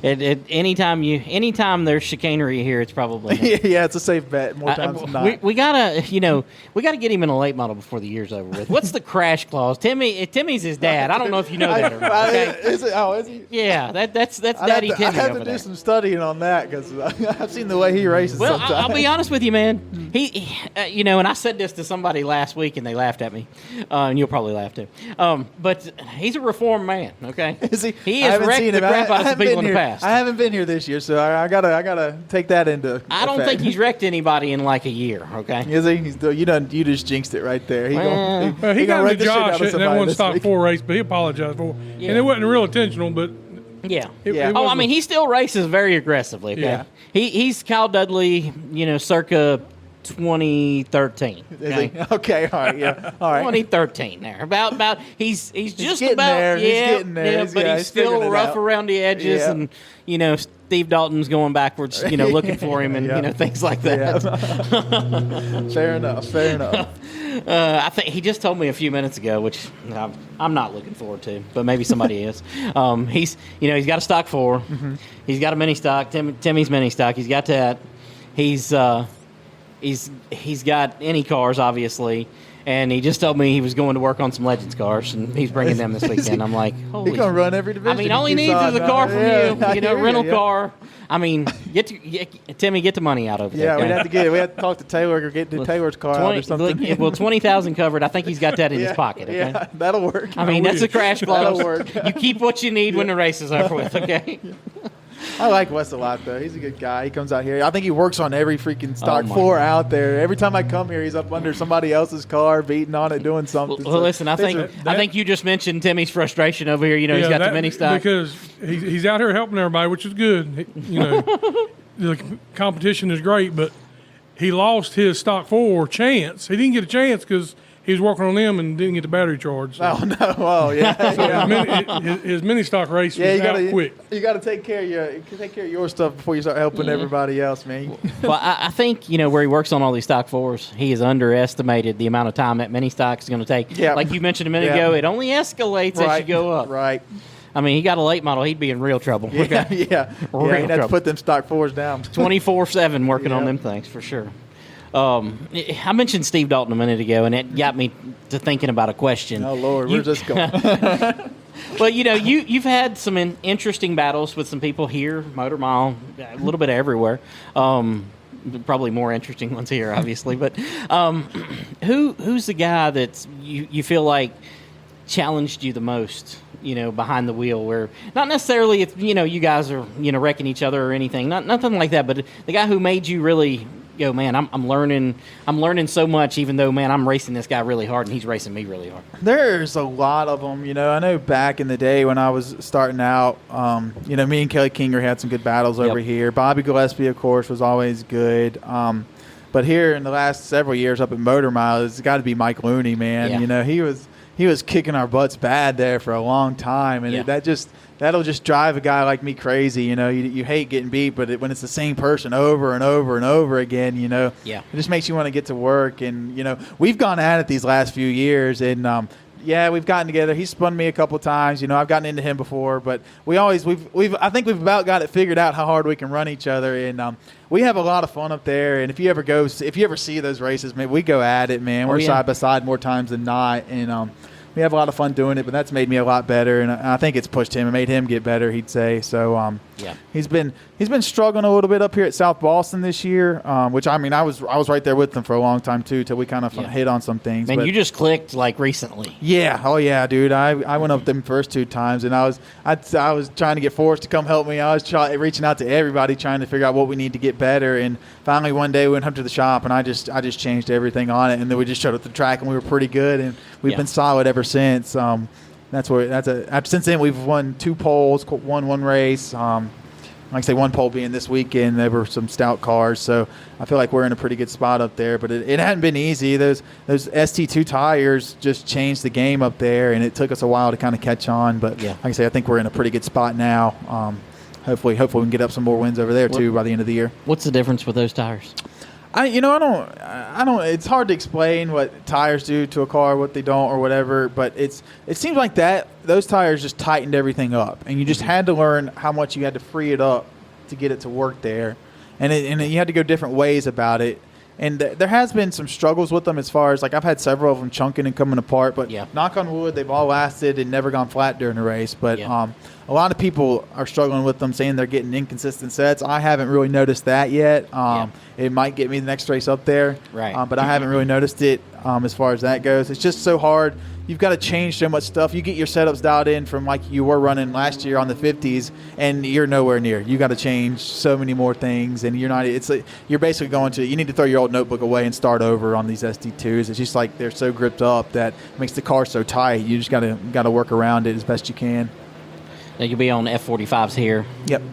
[SPEAKER 1] Anytime there's chicanery here, it's probably him.
[SPEAKER 3] Yeah, it's a safe bet. More times than not.
[SPEAKER 1] we gotta get him in a late model before the year's over with. What's the crash clause? Timmy's his dad. I don't know if you know that or not. Okay?
[SPEAKER 3] Is he?
[SPEAKER 1] Yeah, that's
[SPEAKER 3] I
[SPEAKER 1] Daddy Timmy
[SPEAKER 3] have to
[SPEAKER 1] over
[SPEAKER 3] do
[SPEAKER 1] there.
[SPEAKER 3] some studying on that because I've seen the way he races.
[SPEAKER 1] Well,
[SPEAKER 3] sometimes.
[SPEAKER 1] I'll be honest with you, man. He and I said this to somebody last week, and they laughed at me, and you'll probably laugh too. But he's a reformed man. Okay,
[SPEAKER 3] Is he?
[SPEAKER 1] He
[SPEAKER 3] I
[SPEAKER 1] has
[SPEAKER 3] haven't
[SPEAKER 1] wrecked
[SPEAKER 3] seen
[SPEAKER 1] the
[SPEAKER 3] him.
[SPEAKER 1] crap out of some
[SPEAKER 3] haven't
[SPEAKER 1] people
[SPEAKER 3] been
[SPEAKER 1] in the
[SPEAKER 3] here.
[SPEAKER 1] past.
[SPEAKER 3] I haven't been here this year, so I gotta take that into.
[SPEAKER 1] I don't
[SPEAKER 3] effect.
[SPEAKER 1] think he's wrecked anybody in like a year. Okay.
[SPEAKER 3] Is he? You just jinxed it right there.
[SPEAKER 1] Well,
[SPEAKER 2] He got
[SPEAKER 3] wreck
[SPEAKER 2] into
[SPEAKER 3] the shit out
[SPEAKER 2] Josh
[SPEAKER 3] of
[SPEAKER 2] in that
[SPEAKER 3] somebody
[SPEAKER 2] one
[SPEAKER 3] this
[SPEAKER 2] stock
[SPEAKER 3] week.
[SPEAKER 2] 4 race, but he apologized for it.
[SPEAKER 1] Yeah.
[SPEAKER 2] And it wasn't real intentional, but
[SPEAKER 1] Yeah.
[SPEAKER 2] it
[SPEAKER 3] Yeah.
[SPEAKER 1] Oh, I
[SPEAKER 2] wasn't-
[SPEAKER 1] mean, he still races very aggressively. Okay?
[SPEAKER 3] Yeah.
[SPEAKER 1] He's Kyle Dudley, circa 2013.
[SPEAKER 3] Is he? Okay, all right, yeah, all right.
[SPEAKER 1] 2013 there. About he's just
[SPEAKER 3] getting
[SPEAKER 1] about
[SPEAKER 3] there. He's
[SPEAKER 1] yeah,
[SPEAKER 3] getting there.
[SPEAKER 1] yeah,
[SPEAKER 3] He's-
[SPEAKER 1] but
[SPEAKER 3] yeah,
[SPEAKER 1] he's
[SPEAKER 3] he's figuring
[SPEAKER 1] still
[SPEAKER 3] it
[SPEAKER 1] rough
[SPEAKER 3] out.
[SPEAKER 1] around the edges
[SPEAKER 3] Yeah.
[SPEAKER 1] and Steve Dalton's going backwards, looking for him and
[SPEAKER 3] Yeah.
[SPEAKER 1] things like that.
[SPEAKER 3] Yeah. Fair enough.
[SPEAKER 1] I think he just told me a few minutes ago, which I'm not looking forward to, but maybe somebody is. He's got a stock 4.
[SPEAKER 3] Mm-hmm.
[SPEAKER 1] He's got a mini stock. Timmy's mini stock. He's got that. He's got any cars, obviously. And he just told me he was going to work on some Legends cars, and he's bringing them this weekend. I'm like, holy
[SPEAKER 3] He's gonna run every
[SPEAKER 1] I
[SPEAKER 3] division.
[SPEAKER 1] mean, all he
[SPEAKER 3] keeps
[SPEAKER 1] needs
[SPEAKER 3] on
[SPEAKER 1] is a
[SPEAKER 3] now.
[SPEAKER 1] car from
[SPEAKER 3] Yeah,
[SPEAKER 1] you,
[SPEAKER 3] I hear
[SPEAKER 1] rental
[SPEAKER 3] yeah.
[SPEAKER 1] car. I mean, Timmy, get the money out of it.
[SPEAKER 3] Yeah,
[SPEAKER 1] okay?
[SPEAKER 3] we have to talk to Taylor or get Taylor's car out or something.
[SPEAKER 1] Well, 20,000 covered. I think he's got that in his pocket. Okay.
[SPEAKER 3] Yeah, that'll work.
[SPEAKER 1] I mean, that's a crash clause.
[SPEAKER 3] That'll work.
[SPEAKER 1] You keep what you need when the race is over with. Okay.
[SPEAKER 3] I like Wes a lot, though. He's a good guy. He comes out here. I think he works on every freaking stock
[SPEAKER 1] my
[SPEAKER 3] 4 out there. Every time I come here, he's up under somebody else's car, beating on it, doing something.
[SPEAKER 1] Well, listen, I think you just mentioned Timmy's frustration over here. He's got the mini stock.
[SPEAKER 2] because he's out here helping everybody, which is good. The competition is great, but he lost his stock 4 chance. He didn't get a chance because he was working on them and didn't get the battery charged. So.
[SPEAKER 3] Oh, no. Oh, yeah. yeah.
[SPEAKER 2] His mini stock race was
[SPEAKER 3] Yeah, you
[SPEAKER 2] out quick.
[SPEAKER 3] gotta take care of your stuff before you start helping everybody else, man.
[SPEAKER 1] Well, I think, where he works on all these stock 4s, he has underestimated the amount of time that mini stock is going to take.
[SPEAKER 3] Yeah.
[SPEAKER 1] Like you mentioned a minute
[SPEAKER 3] Yeah.
[SPEAKER 1] ago, it only escalates as you go up.
[SPEAKER 3] Right.
[SPEAKER 1] I mean, he got a late model, he'd be in real trouble.
[SPEAKER 3] Yeah,
[SPEAKER 1] Okay?
[SPEAKER 3] yeah.
[SPEAKER 1] Real
[SPEAKER 3] He'd have to
[SPEAKER 1] trouble.
[SPEAKER 3] put them stock 4s down.
[SPEAKER 1] 24/7 working on
[SPEAKER 3] Yeah.
[SPEAKER 1] them things for sure. I mentioned Steve Dalton a minute ago, and it got me to thinking about a question.
[SPEAKER 3] Oh, Lord, where's this going?
[SPEAKER 1] Well, you've had some interesting battles with some people here, Motor Mile, a little bit everywhere. Probably more interesting ones here, obviously. But who's the guy that you feel like challenged you the most? Behind the wheel, where not necessarily if you guys are wrecking each other or anything, nothing like that, but the guy who made you really go, man, I'm learning so much, even though, man, I'm racing this guy really hard and he's racing me really hard.
[SPEAKER 3] There's a lot of them. I know back in the day when I was starting out, me and Kelly Kinger had some good battles over here. Bobby Gillespie, of course, was always good. But here in the last several years up at Motor Mile, it's got to be Mike Looney, man.
[SPEAKER 1] Yeah.
[SPEAKER 3] He was kicking our butts bad there for a long time, and that'll just drive a guy like me crazy. You hate getting beat, but when it's the same person over and over and over again, it just makes you want to get to work. And we've gone at it these last few years, and Yeah, we've gotten together. He's spun me a couple times. You know, I've gotten into him before, but I think we've about got it figured out how hard we can run each other, and we have a lot of fun up there. And if you ever see those races, man, we go at it, man. We're side by side more times than not, and we have a lot of fun doing it. But that's made me a lot better, and I think it's pushed him and made him get better. He'd say so. He's been struggling a little bit up here at South Boston this year, which I mean I was right there with them for a long time too, till we kind of hit on some things.
[SPEAKER 1] Man, you just clicked like recently.
[SPEAKER 3] Yeah, oh yeah, dude. I went up them first 2 times, and I was trying to get Forrest to come help me. I was reaching out to everybody trying to figure out what we need to get better. And finally one day we went up to the shop, and I just changed everything on it, and then we just showed up the track, and we were pretty good, and we've been solid ever since. Since then we've won 2 poles, won 1 race. Like I say, 1 pole being this weekend. There were some stout cars, so I feel like we're in a pretty good spot up there. But it hadn't been easy. Those ST2 tires just changed the game up there, and it took us a while to kind of catch on. But like I say, I think we're in a pretty good spot now. Hopefully we can get up some more wins over there too by the end of the year.
[SPEAKER 1] What's the difference with those tires?
[SPEAKER 3] I don't. It's hard to explain what tires do to a car, what they don't, or whatever. But it seems like those tires just tightened everything up, and you just had to learn how much you had to free it up to get it to work there, and you had to go different ways about it. And there has been some struggles with them as far as, like, I've had several of them chunking and coming apart, but knock on wood, they've all lasted and never gone flat during the race. But a lot of people are struggling with them, saying they're getting inconsistent sets. I haven't really noticed that yet. It might get me the next race up there, but I haven't really noticed it as far as that goes. It's just so hard. You've got to change so much stuff. You get your setups dialed in from like you were running last year on the 50s, and you're nowhere near. You got to change so many more things, and you're not. It's like you're basically you need to throw your old notebook away and start over on these SD2s. It's just like they're so gripped up that it makes the car so tight. You just got to work around it as best you can.
[SPEAKER 1] Now you'll be on F45s here.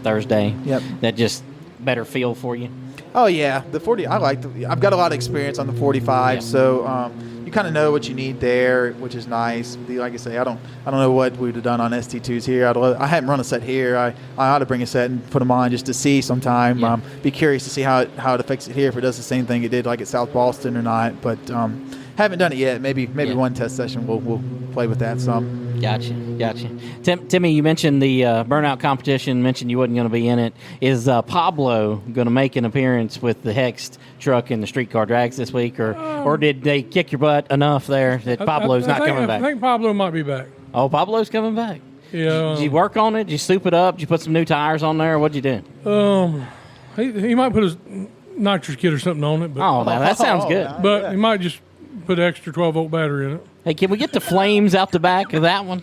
[SPEAKER 1] Thursday. That just better feel for you.
[SPEAKER 3] Oh yeah, the 40. I've got a lot of experience on the 45, so you kind of know what you need there, which is nice. Like I say, I don't know what we'd have done on ST2s here. I hadn't run a set here. I ought to bring a set and put them on just to see sometime. Be curious to see how it affects it here, if it does the same thing it did like at South Boston or not. But haven't done it yet. Maybe one test session we'll play with that some.
[SPEAKER 1] Gotcha. Timmy, you mentioned the burnout competition, mentioned you wasn't going to be in it. Is Pablo going to make an appearance with the Hext truck in the streetcar drags this week, or did they kick your butt enough there that Pablo's not coming back?
[SPEAKER 2] I think Pablo might be back.
[SPEAKER 1] Oh, Pablo's coming back.
[SPEAKER 2] Yeah.
[SPEAKER 1] Did you work on it? Did you soup it up? Did you put some new tires on there? What'd you do?
[SPEAKER 2] He might put his nitrous kit or something on it. But,
[SPEAKER 1] that sounds good.
[SPEAKER 2] But he might just put an extra 12-volt battery in it.
[SPEAKER 1] Hey, can we get the flames out the back of that one?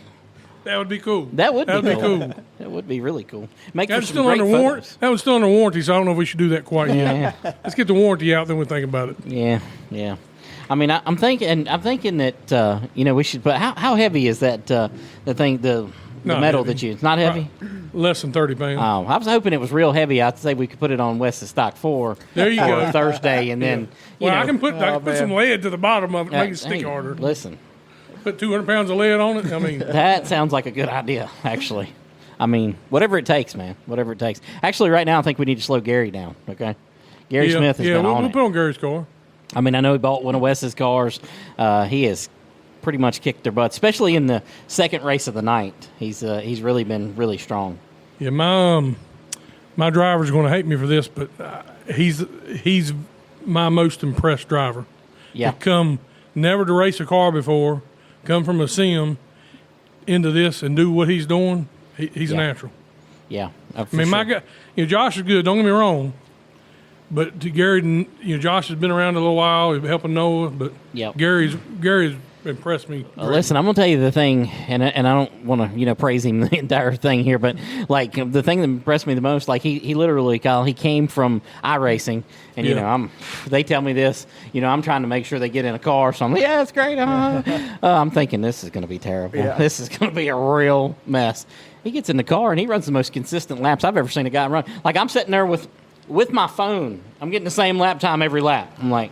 [SPEAKER 2] That would be cool.
[SPEAKER 1] That would be cool.
[SPEAKER 2] That
[SPEAKER 1] would be really cool. That
[SPEAKER 2] was still under warranty. That was still under warranty, so I don't know if we should do that quite yet. Let's get the warranty out, then we'll think about it.
[SPEAKER 1] Yeah. I mean, I'm thinking that we should. But how heavy is that the thing? The metal
[SPEAKER 2] heavy.
[SPEAKER 1] that you? It's not heavy.
[SPEAKER 2] Less than 30 pounds.
[SPEAKER 1] Oh, I was hoping it was real heavy. I'd say we could put it on West's Stock 4.
[SPEAKER 2] There you go.
[SPEAKER 1] Thursday, and then
[SPEAKER 2] I can put some lead to the bottom of it, make it stick harder.
[SPEAKER 1] Listen.
[SPEAKER 2] Put 200 pounds of lead on it. I mean,
[SPEAKER 1] that sounds like a good idea, actually. I mean, whatever it takes, man. Whatever it takes. Actually, right now, I think we need to slow Gary down. Okay, Gary Smith has been on it.
[SPEAKER 2] We'll put on Gary's car.
[SPEAKER 1] I mean, I know he bought one of Wes's cars. He has pretty much kicked their butts, especially in the second race of the night. He's really been really strong.
[SPEAKER 2] Yeah, my driver's going to hate me for this, but he's my most impressed driver.
[SPEAKER 1] Yeah,
[SPEAKER 2] to come never to race a car before. Come from a sim into this and do what he's doing, he's a natural.
[SPEAKER 1] Yeah.
[SPEAKER 2] My guy, Josh is good, don't get me wrong. But to Gary, Josh has been around a little while, he's helping Noah, but Gary's impressed me.
[SPEAKER 1] Listen, I'm going to tell you the thing, and I don't want to, praise him the entire thing here, but, like, the thing that impressed me the most, like, he literally, Kyle, he came from iRacing, and, they tell me this, I'm trying to make sure they get in a car, so I'm like, yeah, it's great. I'm thinking this is going to be terrible. Yeah. This is going to be a real mess. He gets in the car, and he runs the most consistent laps I've ever seen a guy run. Like, I'm sitting there with my phone. I'm getting the same lap time every lap. I'm like,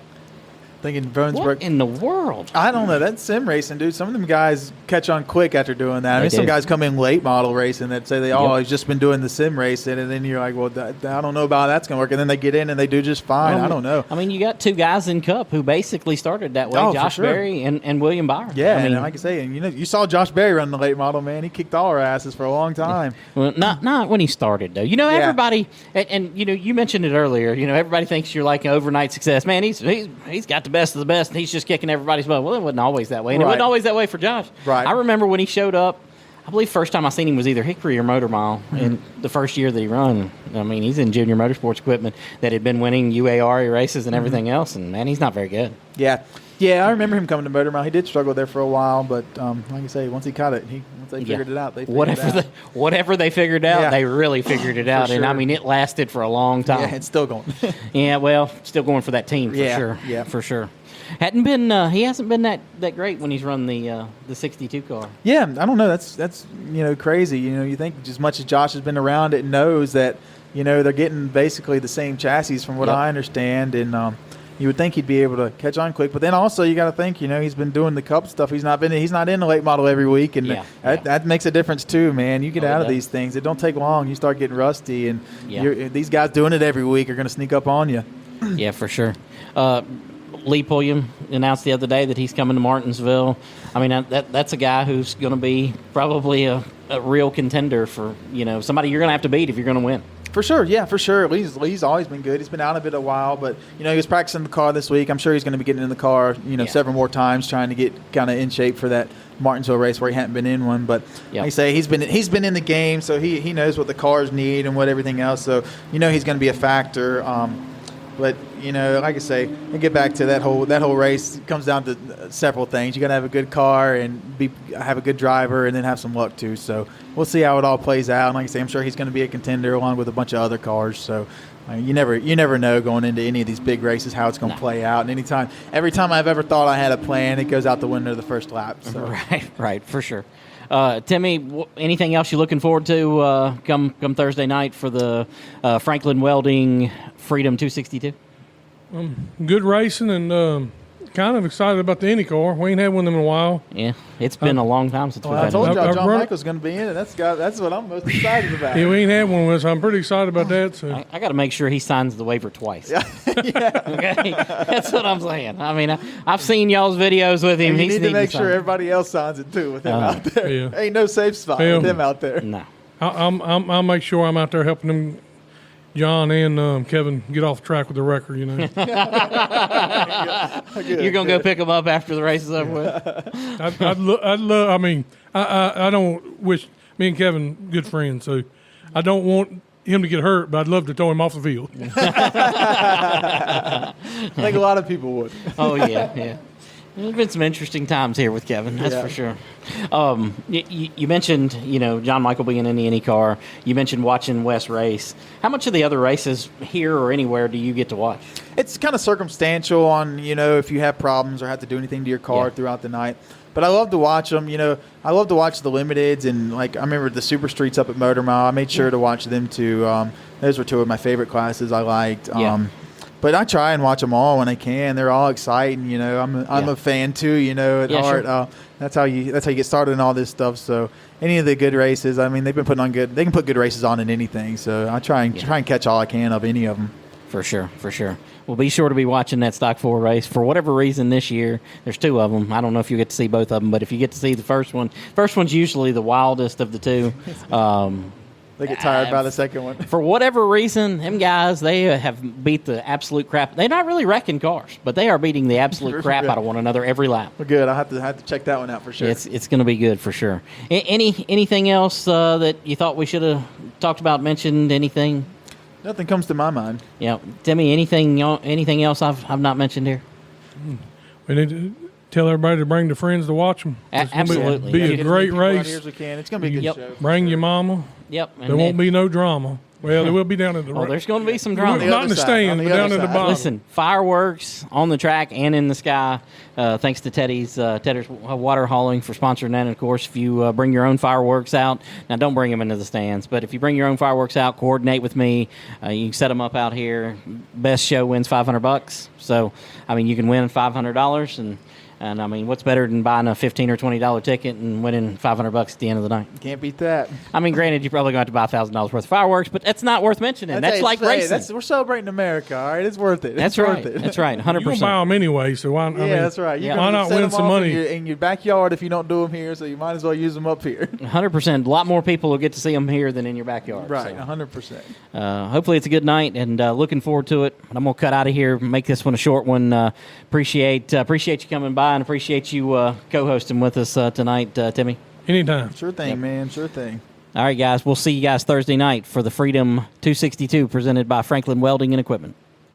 [SPEAKER 3] Thinking Bonesburg.
[SPEAKER 1] What in the world?
[SPEAKER 3] I don't know. That's sim racing, dude. Some of them guys catch on quick after doing that. I mean, some guys come in late model racing that say he's just been doing the sim racing, and then you're like, well, I don't know about how that's going to work. And then they get in and they do just fine. I don't know.
[SPEAKER 1] I mean, you got two guys in Cup who basically started that way, Josh Berry and William Byron.
[SPEAKER 3] Yeah, I mean, and like I say, and you saw Josh Berry run the late model, man. He kicked all our asses for a long time.
[SPEAKER 1] Well, not when he started, though. Everybody, and you mentioned it earlier, everybody thinks you're like an overnight success. Man, he's got the best of the best, and he's just kicking everybody's butt. Well, it wasn't always that way, and it wasn't always that way for Josh.
[SPEAKER 3] Right.
[SPEAKER 1] I remember when he showed up, I believe first time I seen him was either Hickory or Motor Mile in the first year that he run. I mean, he's in junior motorsports equipment that had been winning UAR races and everything else, and, man, he's not very good.
[SPEAKER 3] Yeah. Yeah, I remember him coming to Motor Mile. He did struggle there for a while, but like I say, once he caught it, once they figured it out, they figured it out.
[SPEAKER 1] Whatever they figured out, they really figured it out.
[SPEAKER 3] Sure.
[SPEAKER 1] And, I mean, it lasted for a long time.
[SPEAKER 3] Yeah, it's still going.
[SPEAKER 1] Yeah, well, still going for that team for sure.
[SPEAKER 3] Yeah,
[SPEAKER 1] for sure. He hasn't been that great when he's run the 62 car.
[SPEAKER 3] Yeah, I don't know. That's crazy. You think as much as Josh has been around it and knows that they're getting basically the same chassis from what I understand, and you would think he'd be able to catch on quick. But then also you got to think, he's been doing the Cup stuff. He's not in the late model every week, and that makes a difference too, man. You get out of these things; it don't take long. You start getting rusty, and these guys doing it every week are going to sneak up on you.
[SPEAKER 1] Yeah, for sure. Lee Pulliam announced the other day that he's coming to Martinsville. I mean, that's a guy who's going to be probably a real contender for, somebody you're going to have to beat if you're going to win.
[SPEAKER 3] For sure, yeah, for sure. Lee's always been good. He's been out of it a while, but, he was practicing the car this week. I'm sure he's going to be getting in the car, several more times trying to get kind of in shape for that Martinsville race where he hadn't been in one. But like I say, he's been in the game, so he knows what the cars need and what everything else. So, he's going to be a factor. But like I say, and get back to that whole race. It comes down to several things. You got to have a good car and have a good driver, and then have some luck too. So we'll see how it all plays out. And like I say, I'm sure he's going to be a contender along with a bunch of other cars. So you never know going into any of these big races how it's going to play out. And every time I've ever thought I had a plan, it goes out the window the first lap. So.
[SPEAKER 1] Right, for sure. Timmy, anything else you're looking forward to come Thursday night for the Franklin Welding Freedom 262?
[SPEAKER 2] Good racing and kind of excited about the IndyCar. We ain't had one of them in a while.
[SPEAKER 1] Yeah, it's been a long time since we've had
[SPEAKER 3] one. I told
[SPEAKER 1] one.
[SPEAKER 3] y'all John Michael's going to be in it. That's what I'm most excited about.
[SPEAKER 2] Yeah, we ain't had one with us. I'm pretty excited about that. So
[SPEAKER 1] I got to make sure he signs the waiver twice.
[SPEAKER 3] Yeah.
[SPEAKER 1] Okay, that's what I'm saying. I mean, I've seen y'all's videos with him.
[SPEAKER 3] And you need to make sure everybody else signs it too with him out there.
[SPEAKER 2] Yeah.
[SPEAKER 3] Ain't no safe spot with him out there.
[SPEAKER 1] No.
[SPEAKER 2] I'll make sure I'm out there helping them, John and Kevin, get off the track with the record.
[SPEAKER 1] You're gonna go pick them up after the race is over with.
[SPEAKER 2] I'd love. I mean, I don't wish me and Kevin good friends, so I don't want him to get hurt, but I'd love to throw him off the field.
[SPEAKER 3] I think a lot of people would.
[SPEAKER 1] Oh yeah. There's been some interesting times here with Kevin, that's for sure. You mentioned, John Michael being in the IndyCar. You mentioned watching Wes race. How much of the other races here or anywhere do you get to watch?
[SPEAKER 3] It's kind of circumstantial on, if you have problems or have to do anything to your car throughout the night. But I love to watch them. I love to watch the limiteds, and I remember the Super Streets up at Motor Mile. I made sure to watch them too. Those were two of my favorite classes I liked. But I try and watch them all when I can. They're all exciting, I'm a fan too, at heart. Sure. That's how you get started in all this stuff. So any of the good races, I mean, they've been putting on good. They can put good races on in anything. So I try and catch all I can of any of them. For sure. Well, be sure to be watching that Stock 4 race. For whatever reason this year, there's two of them. I don't know if you get to see both of them, but if you get to see the first one's usually the wildest of the two. They get tired by the second one. For whatever reason, them guys, they have beat the absolute crap. They're not really wrecking cars, but they are beating the absolute crap out of one another every lap. Well, good. I'll have to check that one out for sure. It's going to be good for sure. Anything else that you thought we should have talked about, mentioned, anything? Nothing comes to my mind. Yeah. Timmy, anything else I've not mentioned here? We need to tell everybody to bring their friends to watch them. Absolutely. Be a great race. It's going to be a good show. Bring your mama. Yep. There won't be no drama.
[SPEAKER 2] Well, they will be down at the.
[SPEAKER 1] Oh, there's going to be some
[SPEAKER 2] Not
[SPEAKER 1] drama.
[SPEAKER 2] in the stand, but down at the bottom.
[SPEAKER 1] Listen, fireworks on the track and in the sky. Thanks to Teddy's Water Hauling for sponsoring that. And of course, if you bring your own fireworks out, now don't bring them into the stands, but if you bring your own fireworks out, coordinate with me. You can set them up out here. Best show wins $500. So, I mean, you can win $500 and I mean, what's better than buying a $15 or $20 ticket and winning $500 at the end of the night?
[SPEAKER 3] Can't beat that.
[SPEAKER 1] I mean, granted, you're probably going to have to buy $1,000 worth of fireworks, but that's not worth mentioning. That's like racing.
[SPEAKER 3] We're celebrating America, all right? It's worth it.
[SPEAKER 1] That's
[SPEAKER 3] it's
[SPEAKER 1] right.
[SPEAKER 3] worth it.
[SPEAKER 1] That's right. 100%.
[SPEAKER 2] You're going to buy them anyway, so why?
[SPEAKER 3] That's right.
[SPEAKER 2] Why not win some money
[SPEAKER 3] in your backyard if you don't do them here? So you might as well use them up here.
[SPEAKER 1] 100%. A lot more people will get to see them here than in your backyard.
[SPEAKER 3] Right.
[SPEAKER 1] So.
[SPEAKER 3] 100%.
[SPEAKER 1] Hopefully it's a good night, and looking forward to it. I'm going to cut out of here, make this one a short one. Appreciate you coming by, and appreciate you co-hosting with us tonight, Timmy.
[SPEAKER 2] Anytime.
[SPEAKER 3] Sure thing, man. Sure thing.
[SPEAKER 1] All right, guys. We'll see you guys Thursday night for the Freedom 262 presented by Franklin Welding and Equipment.